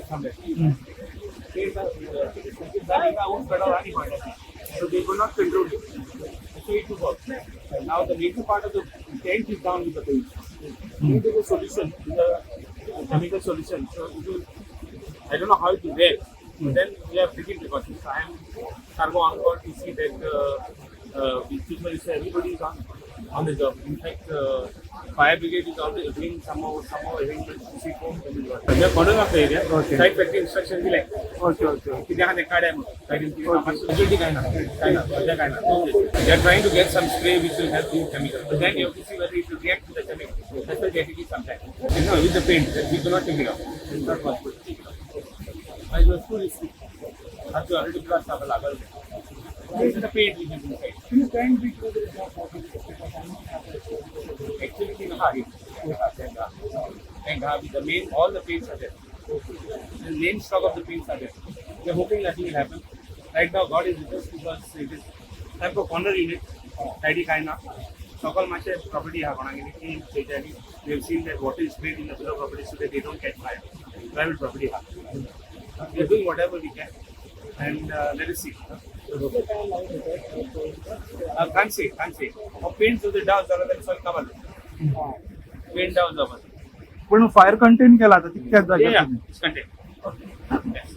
somewhere. So they could not control it. So it took off. Now the major part of the tank is down with the paint. It is a solution, a chemical solution. So it will, I don't know how it will work. Then we have taken precautions. I am cargo on board to see that everybody is on the job. In fact, fire brigade is already doing somehow arrangements to see home. We are corner of the area. Okay. Site factory instruction be like. Okay. They are trying to get some spray which will help the chemical. But then you have to see whether it will react to the chemical. That's why they have to give some time. You know, with the paint, we cannot take it out. It's not possible to take it out. I was too risky. I have to already plus have a level. This is the paint which is inside. Actually, the main, all the paints are there. The main stock of the paints are there. We are hoping nothing will happen. Right now, God is with us because it is type of corner unit. Tidy kind of. Local market property have we have seen that water is sprayed in the below property so that they don't catch fire. Private property have. We are doing whatever we can, and let us see. Can't say. Paint to the down, cover. Paint down the पण fire contain केला आता तितक्याच Yeah, जागेत it's contained. Yes.